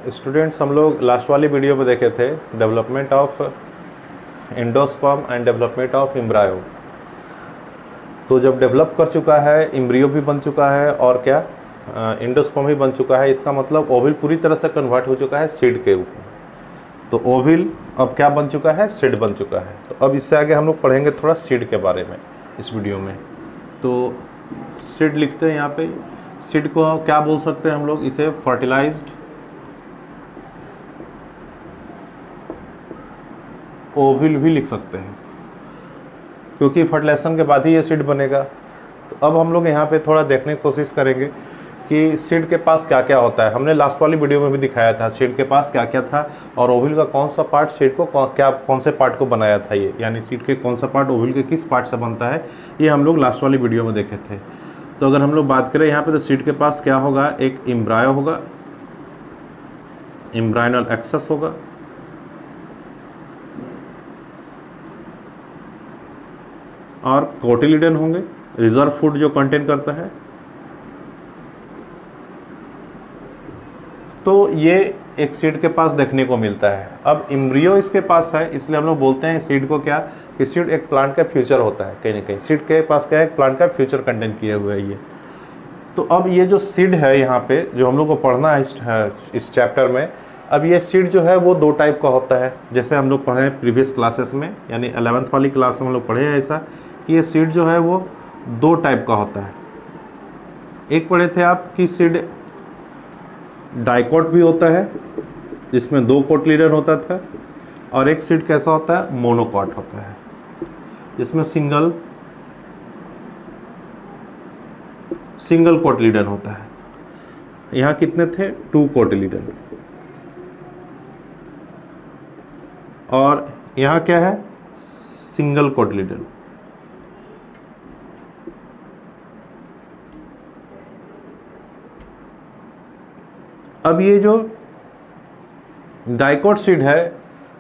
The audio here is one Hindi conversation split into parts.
स्टूडेंट्स, हम लोग लास्ट वाली वीडियो में देखे थे development of endosperm and development of embryo. तो जब डेवलप कर चुका है, एम्ब्रियो भी बन चुका है और क्या एंडोस्पर्म भी बन चुका है, इसका मतलब ओविल पूरी तरह से कन्वर्ट हो चुका है सीड के रूप में। तो ओविल अब क्या बन चुका है? सीड बन चुका है। तो अब इससे आगे हम लोग पढ़ेंगे थोड़ा सीड के बारे में इस वीडियो में। तो सीड लिखते हैं यहाँ पे। सीड को क्या बोल सकते हैं हम लोग? इसे फर्टिलाइज्ड ओविल भी लिख सकते हैं, क्योंकि फर्टिलाइजेशन के बाद ही ये सीड बनेगा। तो अब हम लोग यहाँ पे थोड़ा देखने की कोशिश करेंगे कि सीड के पास क्या क्या होता है। हमने लास्ट वाली वीडियो में भी दिखाया था सीड के पास क्या क्या था और ओविल का कौन सा पार्ट सीड को कौन से पार्ट को बनाया था, ये यानी सीड के कौन सा पार्ट ओविल के किस पार्ट से बनता है, ये हम लोग लास्ट वाली वीडियो में देखे थे। तो अगर हम लोग बात करें यहाँ पे, तो सीड के पास क्या होगा? एक एम्ब्रायो होगा, एम्ब्रायनल एक्सेस होगा, और कोटिलिडन होंगे, रिजर्व फूड जो कंटेन करता है। तो ये एक सीड के पास देखने को मिलता है। अब एम्ब्रियो इसके पास है, इसलिए हम लोग बोलते हैं सीड को क्या कि सीड एक प्लांट का फ्यूचर होता है। कहीं ना कहीं सीड के पास क्या है? एक प्लांट का फ्यूचर कंटेन किए हुए है ये। तो अब ये जो सीड है यहाँ पे जो हम लोग को पढ़ना है इस चैप्टर में, अब ये सीड जो है वो दो टाइप का होता है। जैसे हम लोग पढ़े हैं प्रीवियस क्लासेस में, यानी 11th वाली क्लास में हम लोग पढ़े हैं ऐसा कि ये सीड जो है वो दो टाइप का होता है। एक पढ़े थे आप कि सीड डाइकोट भी होता है, जिसमें दो कोटिलिडन होता था, और एक सीड कैसा होता है? मोनोकॉट होता है, जिसमें सिंगल कोटिलिडन होता है। यहाँ कितने थे? 2 कोटिलिडन। और यहाँ क्या है? Single cotyledon. अब ये जो डाइकोट सीड है,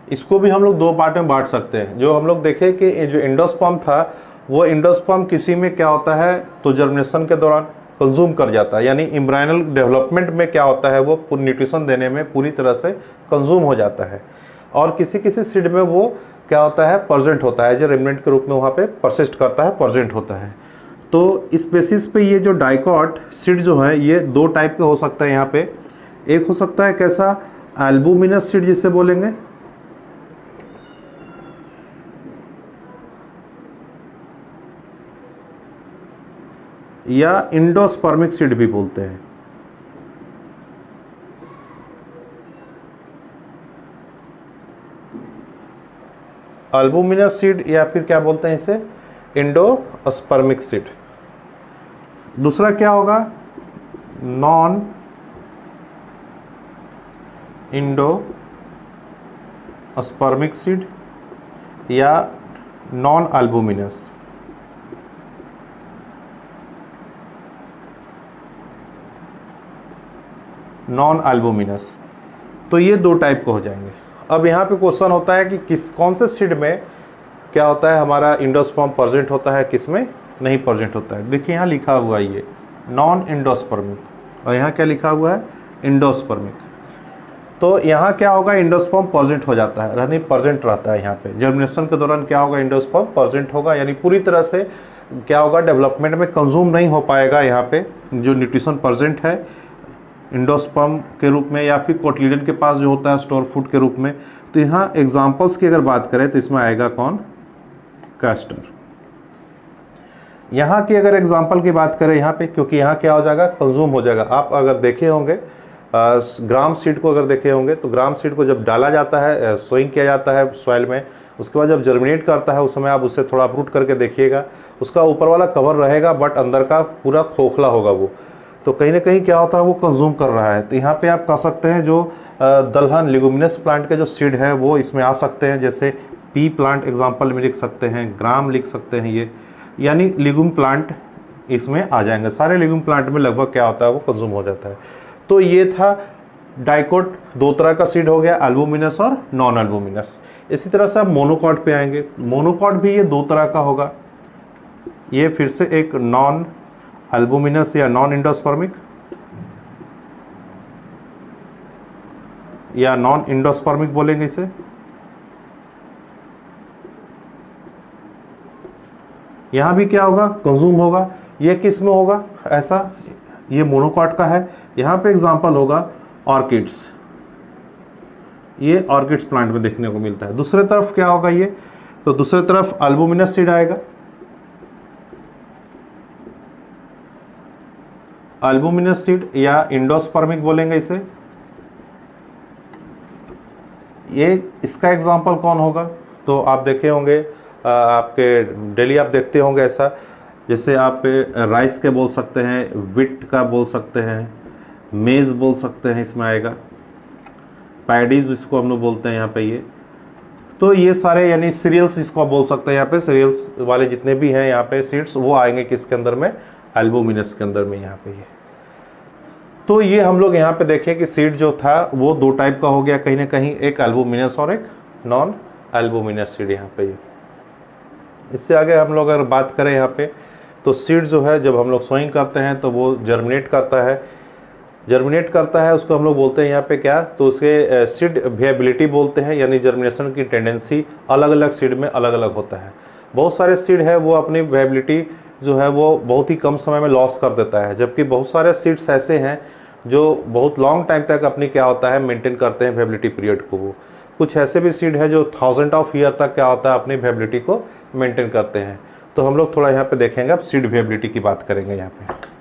इसको भी हम लोग दो पार्ट में बांट सकते हैं। जो हम लोग देखे कि जो एंडोस्पर्म था, वो एंडोस्पर्म किसी में क्या होता है तो जर्मिनेशन के दौरान कंज्यूम कर जाता है, यानी एम्ब्रायनल डेवलपमेंट में क्या होता है वो न्यूट्रिशन देने में पूरी तरह से कंज्यूम हो जाता है। और किसी किसी सीड में वो क्या होता है? प्रेजेंट होता है, जो रेमिनेंट के रूप में वहाँ पे परसिस्ट करता है, प्रेजेंट होता है। तो इस बेसिस पे ये जो डाइकोट सीड जो है ये दो टाइप के हो सकता है यहाँ पे। एक हो सकता है कैसा? एल्बुमिनस सीड जिसे बोलेंगे, या इंडोस्पर्मिक सीड भी बोलते हैं। एल्बुमिनस सीड या फिर क्या बोलते हैं इसे? Endospermic seed. दूसरा क्या होगा? नॉन इंडोस्पर्मिक सीड या नॉन एल्बुमिनस। Non albuminous. तो ये दो टाइप के हो जाएंगे। अब यहाँ पे क्वेश्चन होता है कि कौन से सीड में क्या होता है हमारा इंडोस्पर्म प्रेजेंट होता है, किस में नहीं प्रेजेंट होता है। देखिए यहाँ लिखा हुआ है ये नॉन इंडोस्पर्मिक, और यहाँ क्या लिखा हुआ है? इंडोस्पर्मिक। तो यहाँ क्या होगा? इंडोस्पर्म प्रेजेंट हो जाता है, यानी प्रेजेंट रहता है यहाँ पे। जर्मिनेशन के दौरान क्या होगा? इंडोस्पर्म प्रेजेंट होगा, यानी पूरी तरह से क्या होगा? डेवलपमेंट में कंज्यूम नहीं हो पाएगा यहाँ पे जो न्यूट्रिशन प्रेजेंट है इंडोस्पर्म के रूप में, या फिर कोटिलिडन के पास जो होता है स्टोर फूड के रूप में। तो यहाँ एग्जाम्पल्स की अगर बात करें तो इसमें आएगा कौन? कैस्टर। यहाँ की अगर एग्जाम्पल की बात करें यहाँ पे, क्योंकि यहाँ क्या हो जाएगा? कंज्यूम हो जाएगा। आप अगर देखे होंगे ग्राम सीड को, अगर देखे होंगे तो ग्राम सीड को जब डाला जाता है, सोइंग किया जाता है सॉइल में, उसके बाद जब जर्मिनेट करता है उस समय आप उससे थोड़ा अपरूट करके देखिएगा, उसका ऊपर वाला कवर रहेगा बट अंदर का पूरा खोखला होगा वो। तो कहीं ना कहीं क्या होता है? वो कंज्यूम कर रहा है। तो यहाँ पे आप कह सकते हैं जो दलहन लिगुमिनस प्लांट के जो सीड है वो इसमें आ सकते हैं। जैसे पी प्लांट एग्जांपल में लिख सकते हैं, ग्राम लिख सकते हैं ये, यानी लिगुम प्लांट इसमें आ जाएंगे। सारे लिगुम प्लांट में लगभग क्या होता है? वो कंज्यूम हो जाता है। तो ये था डाइकोट, दो तरह का सीड हो गया, एल्बुमिनस और नॉन एल्बुमिनस। इसी तरह से आप मोनोकॉट पे आएंगे। मोनोकॉट भी ये दो तरह का होगा। ये फिर से एक नॉन एल्बुमिनस या नॉन इंडोस्पर्मिक, या नॉन इंडोस्पर्मिक बोलेंगे इसे। यहाँ भी क्या होगा, कंज्यूम होगा। ये किस में होगा ऐसा, ये मोनोकॉट का है। यहाँ पे एग्जांपल होगा ऑर्किड्स, ये ऑर्किड्स प्लांट में देखने को मिलता है। दूसरे तरफ क्या होगा ये, तो दूसरे तरफ अल्बुमिनस सीड आएगा। अल्बुमिनस सीड या इंडोस्पर्मिक बोलेंगे इसे। ये इसका एग्जांपल कौन होगा, तो आप देखे होंगे आपके डेली आप देखते होंगे ऐसा, जैसे आप राइस के बोल सकते हैं, विट का बोल सकते हैं, मेज बोल सकते हैं, इसमें आएगा पैडीज इसको हम लोग बोलते हैं यहाँ पे ये। तो ये सारे यानी सीरियल्स इसको बोल सकते हैं यहाँ पे, सीरियल्स वाले जितने भी हैं यहाँ पे सीड्स वो आएंगे किसके अंदर में, एल्बुमिनस के अंदर में यहाँ पे ये। तो ये हम लोग यहाँ पे देखें कि सीड जो था वो दो टाइप का हो गया कहीं ना कहीं, एक एल्बुमिनस और एक नॉन एल्बुमिनस सीड यहाँ पे ये। इससे आगे हम लोग अगर बात करें यहाँ पे, तो सीड जो है जब हम लोग सोइंग करते हैं तो वो जर्मिनेट करता है। जर्मिनेट करता है उसको हम लोग बोलते हैं यहाँ पे क्या, तो उसके सीड वेबिलिटी बोलते हैं, यानी जर्मिनेशन की टेंडेंसी अलग अलग सीड में अलग अलग होता है। बहुत सारे सीड है वो अपनी वेबिलिटी जो है वो बहुत ही कम समय में लॉस कर देता है, जबकि बहुत सारे सीड्स ऐसे हैं जो बहुत लॉन्ग टाइम तक अपनी क्या होता है मेंटेन करते हैं वेबिलिटी पीरियड को। वो कुछ ऐसे भी सीड है जो 1000 ऑफ ईयर तक क्या होता है अपनी वेबिलिटी को मेंटेन करते हैं। तो हम लोग थोड़ा यहाँ पे देखेंगे, अब सीड वेबिलिटी की बात करेंगे यहाँ पे।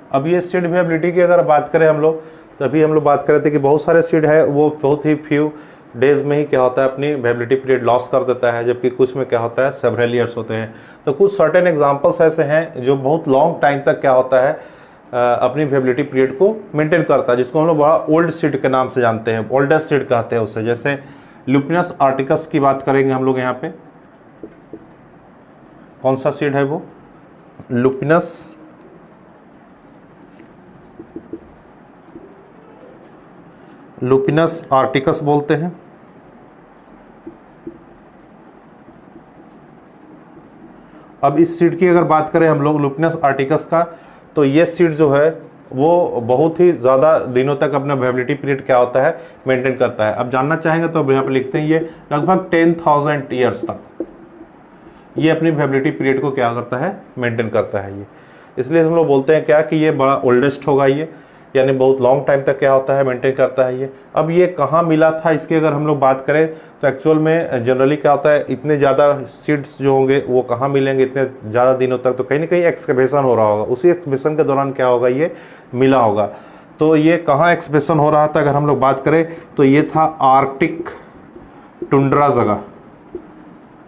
अब ये सीड वेबिलिटी की अगर बात करें हम लोग, तभी हम लोग बात कर रहे थे कि बहुत सारे सीड है वो बहुत ही फ्यू डेज में ही क्या होता है अपनी वेबिलिटी पीरियड लॉस कर देता है, जबकि कुछ में क्या होता है सेवरल ईयर्स होते हैं। तो कुछ सर्टेन एग्जांपल्स ऐसे हैं जो बहुत लॉन्ग टाइम तक क्या होता है अपनी वेबिलिटी पीरियड को मेंटेन करता है, जिसको हम लोग बड़ा ओल्ड सीड के नाम से जानते हैं, ओल्डेस्ट सीड कहते हैं उसे। जैसे लुपिनस आर्टिकस की बात करेंगे हम लोग यहाँ पे, कौन सा सीड है वो, लुपिनस लुपिनस आर्टिकस बोलते हैं। अब इस सीड की अगर बात करें हम लोग लुपिनस आर्टिकस का, तो ये सीड जो है वो बहुत ही ज़्यादा दिनों तक अपना वेबिलिटी पीरियड क्या होता है मेंटेन करता है। अब जानना चाहेंगे तो अब यहाँ पे लिखते हैं ये लगभग 10,000 ईयर्स तक ये अपनी वेबिलिटी पीरियड को क्या करता है मेंटेन करता है ये। इसलिए हम लोग बोलते हैं क्या कि ये बड़ा ओल्डेस्ट होगा ये, यानी बहुत लॉन्ग टाइम तक क्या होता है मेंटेन करता है ये। अब ये कहाँ मिला था इसकी अगर हम लोग बात करें तो एक्चुअल में जनरली क्या होता है इतने ज़्यादा सीड्स जो होंगे वो कहाँ मिलेंगे इतने ज़्यादा दिनों तक, तो कहीं ना कहीं एक्सकवेशन हो रहा होगा, उसी एक्सकवेशन के दौरान क्या होगा ये मिला होगा। तो ये कहाँ एक्सकवेशन हो रहा था अगर हम लोग बात करें तो ये था आर्कटिक टुंड्रा जगह,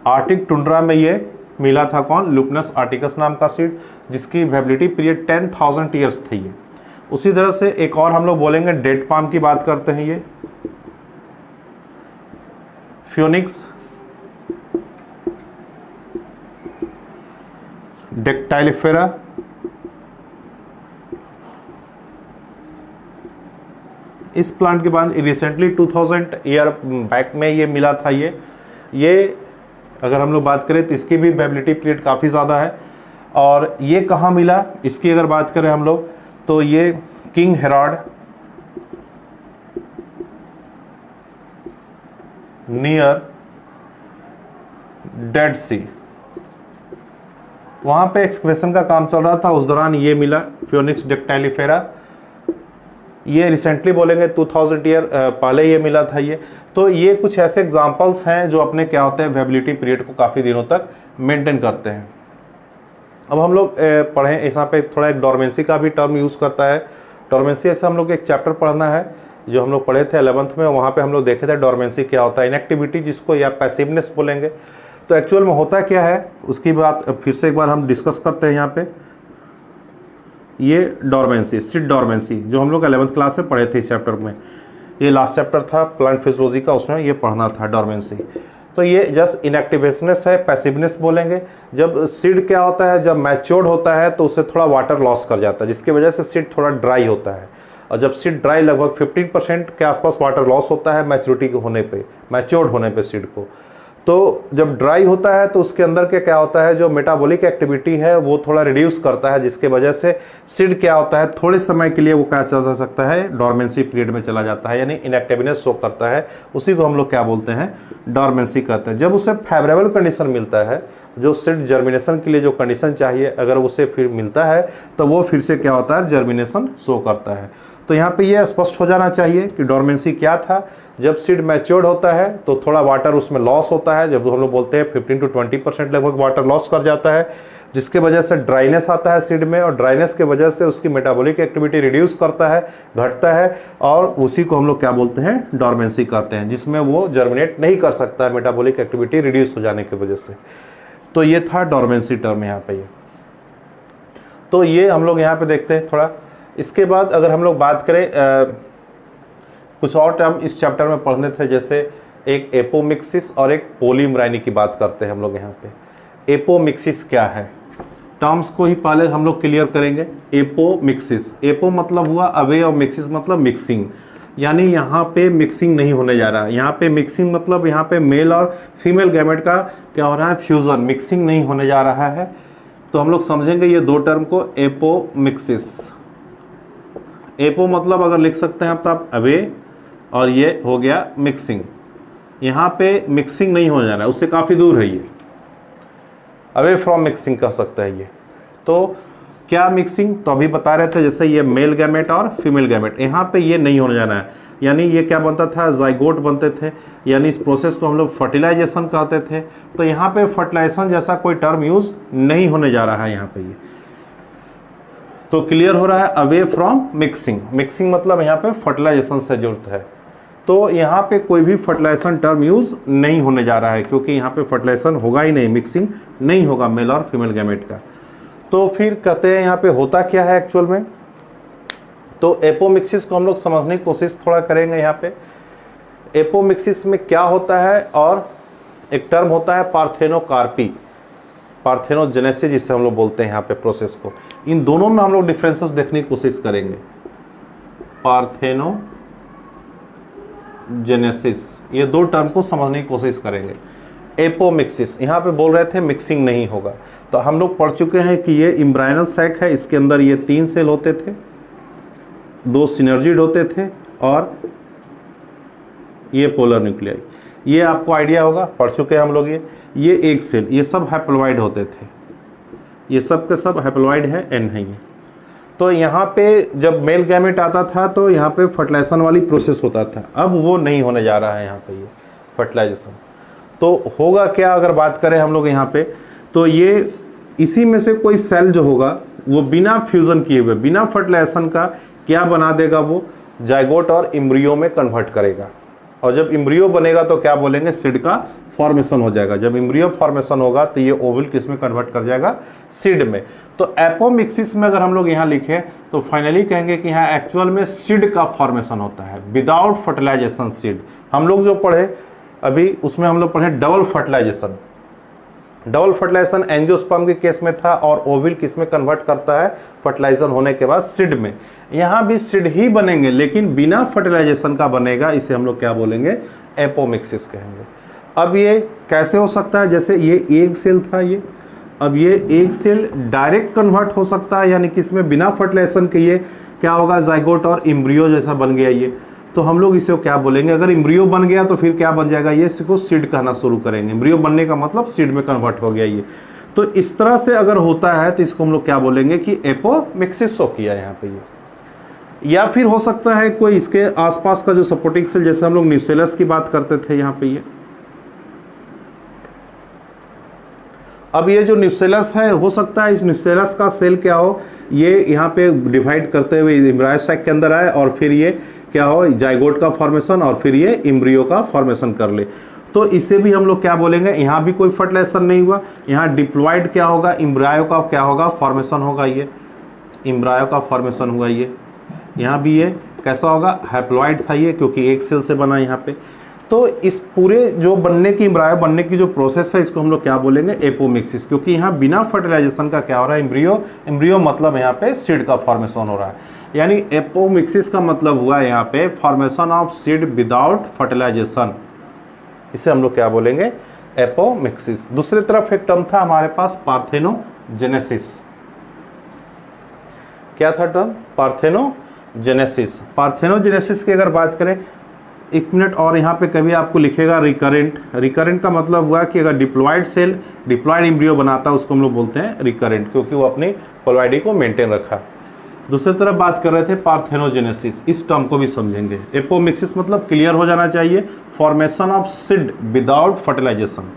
आर्कटिक टुंड्रा में ये मिला था कौन, लुपिनस आर्टिकस नाम का सीड, जिसकी वेबिलिटी पीरियड 10,000 ईयर्स थी ये। उसी तरह से एक और हम लोग बोलेंगे डेड पाम की बात करते हैं, ये फियोनिक्स डेक्टाइलिफेरा, इस प्लांट के बाद रिसेंटली 2000 ईयर बैक में ये मिला था ये अगर हम लोग बात करें तो इसकी भी वेबिलिटी पीरियड काफ़ी ज़्यादा है। और ये कहाँ मिला इसकी अगर बात करें हम लोग तो ये किंग हेराड नियर डेड सी, वहां पे एक्सकवेशन का काम चल रहा था, उस दौरान ये मिला फियोनिक्स डेक्टाइलिफेरा। ये रिसेंटली बोलेंगे 2000 ईयर पहले ये मिला था ये। तो ये कुछ ऐसे एग्जांपल्स हैं जो अपने क्या होते हैं वेबिलिटी पीरियड को काफ़ी दिनों तक मेंटेन करते हैं। अब हम लोग पढ़ें यहाँ पे थोड़ा एक डॉर्मेंसी का भी टर्म यूज़ करता है। डॉर्मेंसी ऐसे हम लोग एक चैप्टर पढ़ना है जो हम लोग पढ़े थे 11th में, वहाँ पे हम लोग देखे थे डॉर्मेंसी क्या होता है, इनएक्टिविटी जिसको या पैसिवनेस बोलेंगे। तो एक्चुअल में होता क्या है उसकी बात फिर से एक बार हम डिस्कस करते हैं यहाँ पे। ये डॉर्मेंसी, सिड डॉर्मेंसी जो हम लोग 11th क्लास में पढ़े थे इस चैप्टर में, ये लास्ट चैप्टर था प्लांट फिजियोलॉजी का, उसमें ये पढ़ना था डॉर्मेंसी। तो ये जस्ट इनएक्टिवनेस है, पैसिवनेस बोलेंगे। जब सीड क्या होता है, जब मैच्योर्ड होता है तो उससे थोड़ा वाटर लॉस कर जाता है, जिसकी वजह से सीड थोड़ा ड्राई होता है। और जब सीड ड्राई, लगभग 15% के आसपास वाटर लॉस होता है मैच्योरिटी के होने पे, मैच्योर्ड होने पे सीड को। तो जब ड्राई होता है तो उसके अंदर के क्या होता है, जो मेटाबॉलिक एक्टिविटी है वो थोड़ा रिड्यूस करता है, जिसके वजह से सीड क्या होता है, थोड़े समय के लिए वो क्या चल सकता है, डॉर्मेंसी पीरियड में चला जाता है, यानी इनएक्टिवनेस शो करता है। उसी को हम लोग क्या बोलते हैं, डॉर्मेंसी कहते हैं। जब उसे फेवरेबल कंडीशन मिलता है, जो सीड जर्मिनेशन के लिए जो कंडीशन चाहिए, अगर उसे फिर मिलता है तो वो फिर से क्या होता है, जर्मिनेशन शो करता है। तो यहाँ पे ये स्पष्ट हो जाना चाहिए कि डॉर्मेंसी क्या था। जब सीड मैच्योर्ड होता है तो थोड़ा वाटर उसमें लॉस होता है, जब हम लोग बोलते हैं 15 to 20% लगभग वाटर लॉस कर जाता है, जिसके वजह से ड्राइनेस आता है सीड में, और ड्राइनेस के वजह से उसकी मेटाबॉलिक एक्टिविटी रिड्यूस करता है, घटता है, और उसी को हम लोग क्या बोलते हैं, डॉर्मेंसी कहते हैं, जिसमें वो जर्मिनेट नहीं कर सकता है मेटाबॉलिक एक्टिविटी रिड्यूस हो जाने की वजह से। तो ये था डॉर्मेंसी टर्म यहाँ पे। तो ये हम लोग यहाँ पे देखते हैं थोड़ा। इसके बाद अगर हम लोग बात करें कुछ और टर्म इस चैप्टर में पढ़ने थे, जैसे एक एपोमिक्सिस और एक पोलीमराइनी की बात करते हैं हम लोग यहाँ पे। एपोमिक्सिस क्या है, टर्म्स को ही पहले हम लोग क्लियर करेंगे। एपोमिक्सिस, एपो मतलब हुआ अवे और मिक्सिस मतलब मिक्सिंग, यानी यहाँ पे मिक्सिंग नहीं होने जा रहा है। यहाँ पे मिक्सिंग मतलब यहाँ पे मेल और फीमेल गैमेट का क्या हो रहा है, फ्यूजन, मिक्सिंग नहीं होने जा रहा है। तो हम लोग समझेंगे ये दो टर्म को, एपोमिक्सिस। एपो मतलब अगर लिख सकते हैं आप अवे, और ये हो गया मिक्सिंग। यहाँ पे मिक्सिंग नहीं होने जा रहा है, उससे काफ़ी दूर है, ये अवे फ्रॉम मिक्सिंग कह सकते हैं ये। तो क्या मिक्सिंग, तो अभी बता रहे थे जैसे ये मेल गैमेट और फीमेल गैमेट, यहाँ पे ये नहीं होने जाना है। यानी ये क्या बनता था, जाइगोट बनते थे, यानी इस प्रोसेस को हम लोग फर्टिलाइजेशन कहते थे। तो यहाँ पे फर्टिलाइजेशन जैसा कोई टर्म यूज नहीं होने जा रहा है यहाँ पे ये। तो क्लियर हो रहा है, अवे फ्रॉम मिक्सिंग। मिक्सिंग मतलब यहाँ पे फर्टिलाइजेशन से जुड़त है। तो यहाँ पे कोई भी फर्टिलाइजेशन टर्म यूज नहीं होने जा रहा है, क्योंकि यहाँ पे फर्टिलाइजेशन होगा ही नहीं, मिक्सिंग नहीं होगा मेल और फीमेल गैमेट का। तो फिर कहते हैं यहाँ पे होता क्या है एक्चुअल में। तो एपोमिक्सिस को हम लोग समझने की कोशिश थोड़ा करेंगे यहाँ पे। एपोमिक्सिस में क्या होता है, और एक टर्म होता है पार्थेनोकार्पी, पार्थेनोजेनेसिस जिसे हम लोग बोलते हैं यहाँ पे प्रोसेस को। इन दोनों में हम लोग डिफरेंसेस देखने की कोशिश करेंगे। पार्थेनोजेनेसिस, ये दो टर्म को समझने की कोशिश करेंगे। एपोमिक्सिस, यहाँ पे बोल रहे थे मिक्सिंग नहीं होगा, तो हम लोग पढ़ चुके हैं कि ये एम्ब्रायनल सैक है, इसके अंदर ये 3 सेल होते थे, 2 सिनर्जिड होते थे, और ये पोलर न्यूक्लियाई। ये आपको आइडिया होगा, पढ़ चुके हैं हम लोग ये एक सेल, ये सब हैप्लोइड होते थे, ये सब के सब हैप्लोइड है, एन है ये। तो यहाँ पे जब मेल गैमेट आता था तो यहाँ पे फर्टिलाइजेशन वाली प्रोसेस होता था, अब वो नहीं होने जा रहा है यहाँ पे ये फर्टिलाइजेशन। तो होगा क्या, अगर बात करें हम लोग यहाँ पे, तो ये इसी में से कोई सेल जो होगा वो बिना फ्यूजन किए हुए, बिना फर्टिलाइजेशन का क्या बना देगा, वो जाइगोट और इम्ब्रियो में कन्वर्ट करेगा। और जब इम्ब्रियो बनेगा तो क्या बोलेंगे, सीड का फॉर्मेशन हो जाएगा। जब इम्ब्रियो फॉर्मेशन होगा तो ये ओवल किस में कन्वर्ट कर जाएगा, सीड में। तो एपोमिक्सिस में अगर हम लोग यहाँ लिखें तो फाइनली कहेंगे कि यहाँ एक्चुअल में सीड का फॉर्मेशन होता है विदाउट फर्टिलाइजेशन सीड। हम लोग जो पढ़े अभी उसमें हम लोग पढ़े double fertilization. Double fertilization angiosperm के केस में था, और ओविल किस में कन्वर्ट करता है, फर्टिलाइजेशन होने के बाद सीड में। यहाँ भी सीड ही बनेंगे लेकिन बिना फर्टिलाइजेशन का बनेगा, इसे हम लोग क्या बोलेंगे, एपोमिक्सिस कहेंगे। अब ये कैसे हो सकता है, जैसे ये एक सेल था ये, अब ये एक सेल डायरेक्ट कन्वर्ट हो सकता है, यानी कि इसमें बिना फर्टिलाइजेशन के ये क्या होगा, जाइगोट और इम्ब्रियो जैसा बन गया ये। तो हम लोग इसे क्या बोलेंगे, अगर इम्ब्रियो बन गया तो फिर क्या बन जाएगा, ये इसको सीड कहना शुरू करेंगे। इम्ब्रियो बनने का मतलब सीड में कन्वर्ट हो गया ये। तो इस तरह से अगर होता है तो इसको हम लोग क्या बोलेंगे कि एपोमिक्सिस शो किया यहाँ पे ये। या फिर हो सकता है कोई इसके आसपास का जो सपोर्टिंग सेल, जैसे हम लोग न्यूसेलस की बात करते थे यहाँ पे ये। अब ये जो न्यूसेलस है, हो सकता है इस न्यूसेलस का सेल क्या हो, ये यहाँ पे डिवाइड करते हुए एम्ब्रायो सैक के अंदर आए, और फिर ये क्या हो, जाइगोट का फॉर्मेशन, और फिर ये इम्ब्रियो का फॉर्मेशन कर ले। तो इसे भी हम लोग क्या बोलेंगे, यहाँ भी कोई फर्टिलाइजेशन नहीं हुआ, यहाँ डिप्लॉयड क्या होगा, इम्ब्रायो का क्या होगा, फॉर्मेशन होगा, ये इम्ब्रायो का फॉर्मेशन हुआ ये। यहाँ भी ये कैसा होगा, हैप्लॉइड था ये, क्योंकि एक सेल से बना यहाँ पे। तो इस पूरे जो बनने की एम्ब्रायो बनने की जो प्रोसेस है इसको हम लोग क्या बोलेंगे, एपोमिक्सिस, क्योंकि यहाँ बिना फर्टिलाइजेशन का क्या हो रहा है, एम्ब्रियो मतलब यहाँ पे सीड का फॉर्मेशन हो रहा है। यानी एपोमिक्सिस का मतलब हुआ यहाँ पे formation of seed without fertilization, इसे हम लोग क्या बोलेंगे, एपोमिक्सिस। दूसरी तरफ एक टर्म था हमारे पास पार्थेनोजेनेसिस। क्या था टर्म, पार्थेनोजेनेसिस। पार्थेनोजेनेसिस की अगर बात करें, एक मिनट और यहाँ पे कभी आपको लिखेगा रिकरेंट। रिकरेंट का मतलब हुआ कि अगर डिप्लॉयड सेल डिप्लॉयड एम्ब्रियो बनाता है उसको हम लोग बोलते हैं रिकरेंट, क्योंकि वो अपनी पोलॉइडी को मेंटेन रखा। दूसरी तरफ बात कर रहे थे पार्थेनोजेनेसिस, इस टर्म को भी समझेंगे। एपोमिक्सिस मतलब क्लियर हो जाना चाहिए, formation of seed without fertilization.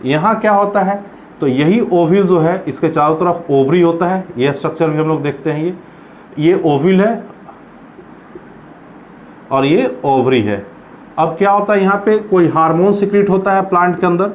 यहाँ क्या होता है, तो यही ओव्यूल जो है इसके चारों तरफ ओवरी होता है, यह स्ट्रक्चर भी हम लोग देखते हैं। ये ओव्यूल है और ये ओवरी है। अब क्या होता है, यहाँ पे कोई हार्मोन सिक्रीट होता है प्लांट के अंदर,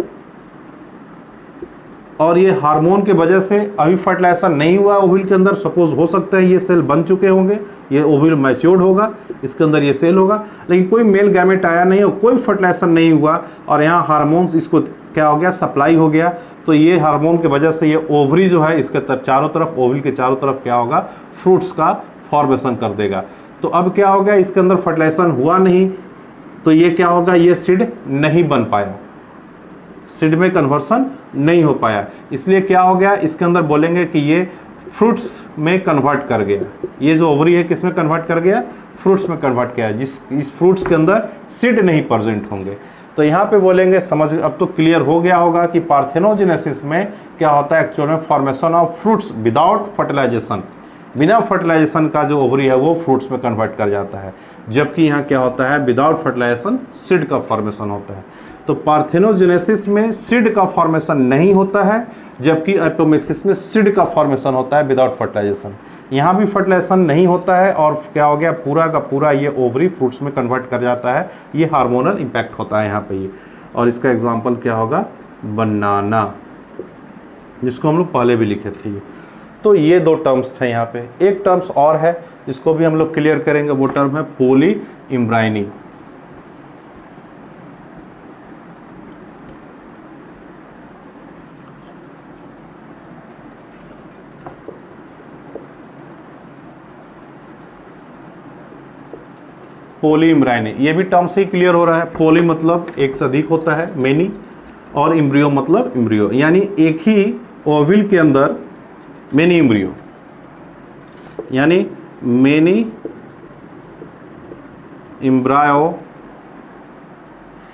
और ये हार्मोन के वजह से अभी फर्टिलाइजेशन नहीं हुआ ओव्यूल के अंदर। सपोज हो सकता है ये सेल बन चुके होंगे, ये ओव्यूल मैच्योर्ड होगा, इसके अंदर ये सेल होगा, लेकिन कोई मेल गैमेट आया नहीं और कोई फर्टिलाइजेशन नहीं हुआ, और यहाँ हार्मोन्स इसको क्या हो गया, सप्लाई हो गया। तो ये हार्मोन की वजह से ये ओवरी जो है इसके चारों तरफ, ओव्यूल के चारों तरफ क्या होगा, फ्रूट्स का फॉर्मेशन कर देगा। तो अब क्या हो गया, इसके अंदर फर्टिलाइजेशन हुआ नहीं, तो ये क्या होगा, ये सीड नहीं बन पाया, सीड में कन्वर्सन नहीं हो पाया, इसलिए क्या हो गया, इसके अंदर बोलेंगे कि ये फ्रूट्स में कन्वर्ट कर गया। ये जो ओवरी है किस में कन्वर्ट कर गया, फ्रूट्स में कन्वर्ट किया, जिस इस फ्रूट्स के अंदर सीड नहीं प्रेजेंट होंगे। तो यहाँ पे बोलेंगे, समझ अब तो क्लियर हो गया होगा कि पार्थेनोजेनेसिस में क्या होता है, एक्चुअल में formation of fruits without fertilization. बिना फर्टिलाइजेशन का जो ओवरी है वो फ्रूट्स में कन्वर्ट कर जाता है, जबकि यहाँ क्या होता है, विदाउट फर्टिलाइजेशन सीड का फॉर्मेशन होता है। तो पार्थेनोजेनेसिस में सीड का फॉर्मेशन नहीं होता है, जबकि एपोमिक्सिस में सीड का फॉर्मेशन होता है विदाउट फर्टिलाइजेशन। यहाँ भी फर्टिलाइजेशन नहीं होता है और क्या हो गया, पूरा का पूरा ये ओवरी फ्रूट्स में कन्वर्ट कर जाता है। ये हार्मोनल इम्पैक्ट होता है यहाँ पे ये। और इसका एग्जाम्पल क्या होगा, बनाना, जिसको हम लोग पहले भी लिखे थे ये। तो ये दो टर्म्स थे यहाँ पे। एक टर्म्स और है जिसको भी हम लोग क्लियर करेंगे, वो टर्म है पोली इम्ब्राइनी। पोली इम्ब्राइनी, ये भी टर्म से ही क्लियर हो रहा है। पोली मतलब एक से अधिक होता है, मेनी, और इम्ब्रियो मतलब इम्ब्रियो, यानी एक ही ओव्यूल के अंदर मेनी इम्ब्रियो, यानी many embryo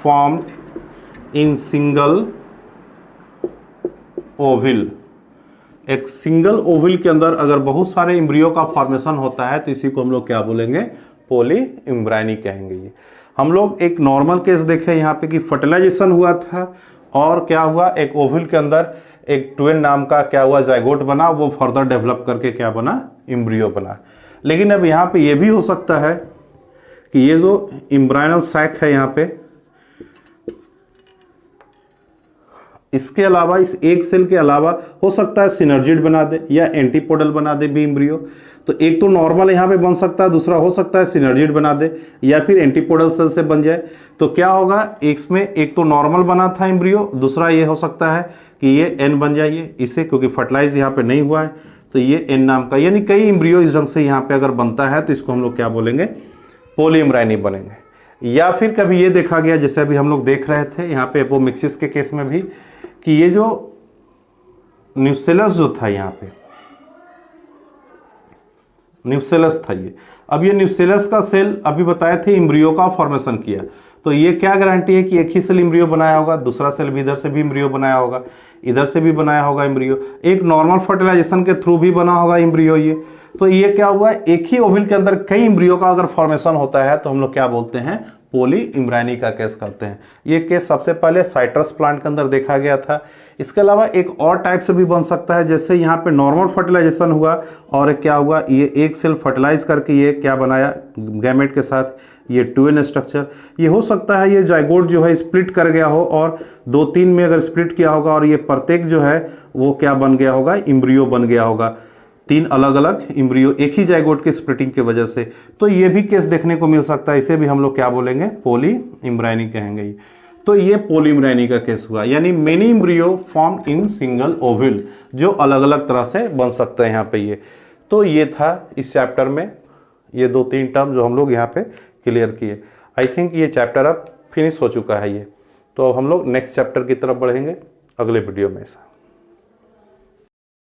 formed in single ovule. एक सिंगल ओव्यूल के अंदर अगर बहुत सारे इम्ब्रियो का फॉर्मेशन होता है तो इसी को हम लोग क्या बोलेंगे, पोली इम्ब्राइनी कहेंगे। ये हम लोग एक नॉर्मल केस देखे यहाँ पे कि फर्टिलाइजेशन हुआ था और क्या हुआ, एक ओव्यूल के अंदर एक ट्विन नाम का क्या हुआ, जाइगोट बना, वो फर्दर डेवलप करके क्या बना, इम्ब्रियो बना। लेकिन अब यहाँ पे ये भी हो सकता है कि ये जो इम्ब्रायनल सैक है यहाँ पे, इसके अलावा, इस एक सेल के अलावा हो सकता है सिनर्जिड बना दे या एंटीपोडल बना दे भी इम्ब्रियो। तो एक तो नॉर्मल यहाँ पे बन सकता है, दूसरा हो सकता है सिनर्जिड बना दे या फिर एंटीपोडल सेल से बन जाए। तो क्या होगा, इसमें एक तो नॉर्मल बना था इम्ब्रियो, दूसरा ये हो सकता है कि ये एन बन जाइए इसे, क्योंकि फर्टिलाइज यहाँ पे नहीं हुआ है तो ये एन नाम का, यानी कई इम्ब्रियो इस ढंग से यहाँ पे अगर बनता है तो इसको हम लोग क्या बोलेंगे, पोली इम्ब्राइनी बनेंगे। या फिर कभी ये देखा गया, जैसे अभी हम लोग देख रहे थे यहाँ पे एपोमिक्सिस के केस में भी, कि ये जो न्यूसेलस जो था यहाँ पे, न्यूसेलस था ये, अब ये न्यूसेलस का सेल अभी बताए थे इम्ब्रियो का फॉर्मेशन किया, तो ये क्या गारंटी है कि एक ही सेल इम्ब्रियो बनाया होगा, दूसरा सेल भी इधर से भी इम्ब्रियो बनाया होगा, इधर से भी बनाया होगा इम्ब्रियो, एक नॉर्मल फर्टिलाइजेशन के थ्रू भी बना होगा इम्ब्रियो ये। तो ये क्या हुआ, एक ही ओव्यूल के अंदर कई इम्ब्रियो का अगर फॉर्मेशन होता है तो हम लोग क्या बोलते हैं, पोली इम्ब्राइनी का केस करते हैं। ये केस सबसे पहले साइट्रस प्लांट के अंदर देखा गया था। इसके अलावा एक और टाइप से भी बन सकता है, जैसे यहाँ पे नॉर्मल फर्टिलाइजेशन हुआ और क्या हुआ, ये एक सेल फर्टिलाइज करके ये क्या बनाया गैमेट के साथ, ये ट्विन स्ट्रक्चर। ये हो सकता है ये जाइगोट जो है स्प्लिट कर गया हो और 2-3 में अगर स्प्लिट किया होगा और ये प्रत्येक जो है वो क्या बन गया होगा, इम्ब्रियो बन गया होगा। 3 अलग अलग इम्ब्रियो एक ही जाइगोट के स्प्लिटिंग की वजह से। तो ये भी केस देखने को मिल सकता है, इसे भी हम लोग क्या बोलेंगे, पॉली इम्ब्रायनी कहेंगे। तो ये पॉली इम्ब्रायनी का केस हुआ, यानी many embryo form in single ओविल, जो अलग अलग तरह से बन सकते हैं यहाँ पे ये। तो ये था इस चैप्टर में ये 2-3 टर्म जो हम लोग यहाँ पे क्लियर किए। आई थिंक ये चैप्टर अब फिनिश हो चुका है ये। तो अब हम लोग नेक्स्ट चैप्टर की तरफ बढ़ेंगे अगले वीडियो में।